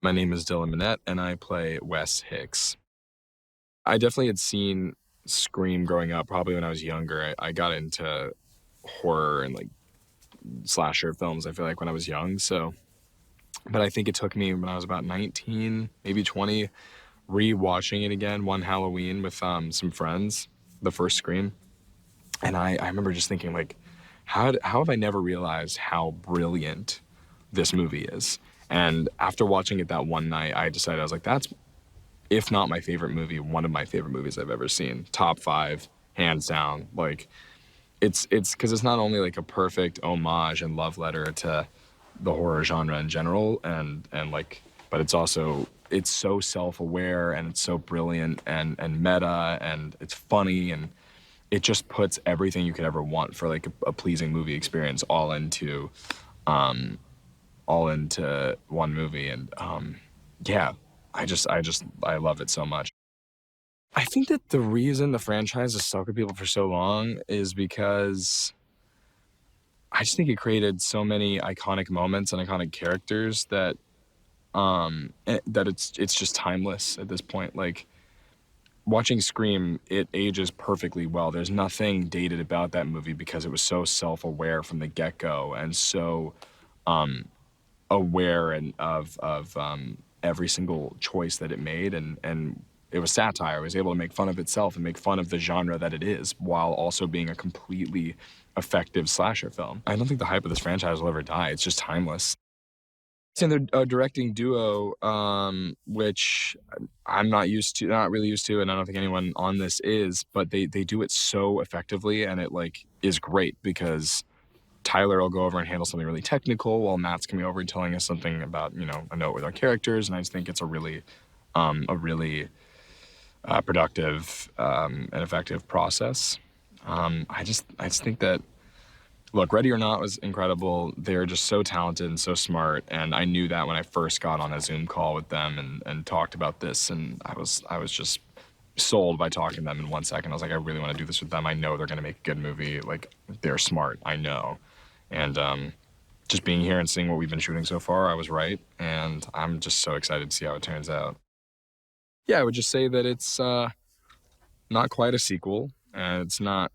My name is Dylan Minnette, and I play Wes Hicks. I definitely had seen Scream growing up, probably when I was younger. I got into horror and like slasher films, I feel like, when I was young. But I think it took me when I was about 19, maybe 20, re-watching it again one Halloween with some friends, the first Scream. And I remember just thinking, like, how have I never realized how brilliant this movie is? And after watching it that one night, I decided, I was like, that's, if not my favorite movie, one of my favorite movies I've ever seen. Top 5, hands down. Like, it's because it's not only like a perfect homage and love letter to the horror genre in general, and like, but it's also, it's so self-aware and it's so brilliant and meta, and it's funny, and it just puts everything you could ever want for like a pleasing movie experience all into one movie. And yeah, I love it so much. I think that the reason the franchise has stuck with people for so long is because I just think it created so many iconic moments and iconic characters that it's just timeless at this point. Like, watching Scream, it ages perfectly well. There's nothing dated about that movie because it was so self-aware from the get-go and so aware and of every single choice that it made, and it was satire. It was able to make fun of itself and make fun of the genre that it is while also being a completely effective slasher film. I don't think the hype of this franchise will ever die. It's just timeless. And they're a directing duo, which I'm not really used to, and I don't think anyone on this is, but they do it so effectively, and it like is great because Tyler will go over and handle something really technical while Matt's coming over and telling us something about, a note with our characters, and I just think it's a really productive and effective process. I just think that, look, Ready or Not was incredible. They're just so talented and so smart, and I knew that when I first got on a Zoom call with them and talked about this, and I was just sold by talking to them in 1 second. I was like, I really want to do this with them. I know they're going to make a good movie. Like, they're smart. I know. And just being here and seeing what we've been shooting so far, I was right, and I'm just so excited to see how it turns out. Yeah, I would just say that it's not quite a sequel, and it's not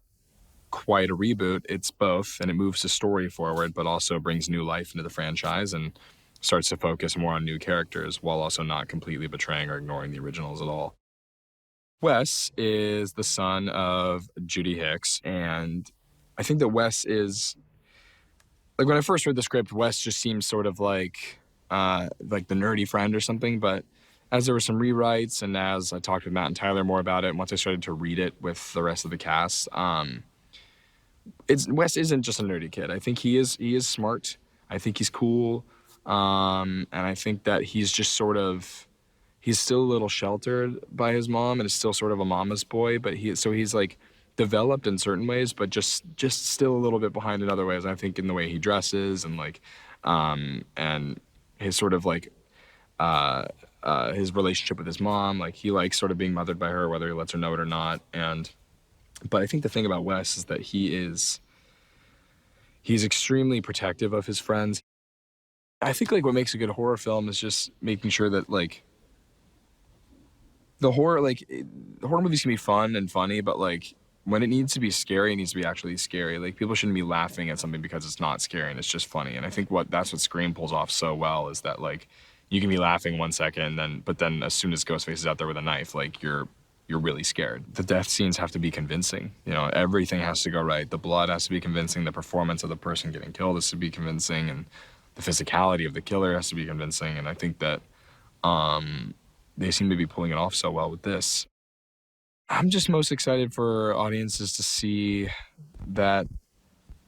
quite a reboot. It's both, and it moves the story forward, but also brings new life into the franchise and starts to focus more on new characters while also not completely betraying or ignoring the originals at all. Wes is the son of Judy Hicks, and I think that Wes is, like, when I first read the script, Wes just seems sort of like the nerdy friend or something, but as there were some rewrites and as I talked with Matt and Tyler more about it, and once I started to read it with the rest of the cast, Wes isn't just a nerdy kid. I think he is smart. I think he's cool. And I think that he's just he's still a little sheltered by his mom and is still sort of a mama's boy, but he's like developed in certain ways, but just still a little bit behind in other ways. I think in the way he dresses and like, and his sort of like, his relationship with his mom, like he likes sort of being mothered by her, whether he lets her know it or not. But I think the thing about Wes is that he's extremely protective of his friends. I think like what makes a good horror film is just making sure that like horror movies can be fun and funny, but like when it needs to be scary, it needs to be actually scary. Like, people shouldn't be laughing at something because it's not scary and it's just funny. And I think that's what Scream pulls off so well, is that like you can be laughing 1 second, but then as soon as Ghostface is out there with a knife, like you're really scared. The death scenes have to be convincing. Everything has to go right. The blood has to be convincing. The performance of the person getting killed has to be convincing, and the physicality of the killer has to be convincing. And I think that they seem to be pulling it off so well with this. I'm just most excited for audiences to see that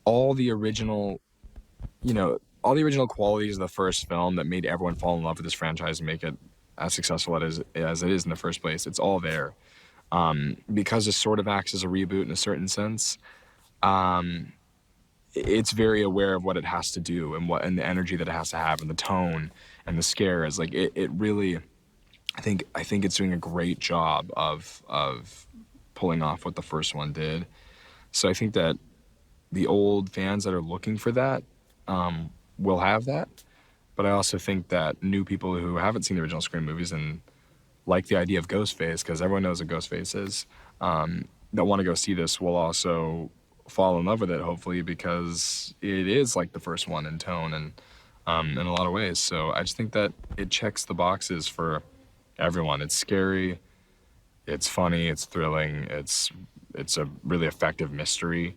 all the original qualities of the first film that made everyone fall in love with this franchise and make it as successful as it is in the first place, it's all there. Because it sort of acts as a reboot in a certain sense, it's very aware of what it has to do and the energy that it has to have and the tone and the scares. Like, it really, I think it's doing a great job of pulling off what the first one did. So I think that the old fans that are looking for that will have that. But I also think that new people who haven't seen the original Scream movies and like the idea of Ghostface, because everyone knows what Ghostface is, that want to go see this will also fall in love with it, hopefully, because it is like the first one in tone and in a lot of ways. So I just think that it checks the boxes for everyone. It's scary, it's funny, it's thrilling, it's a really effective mystery.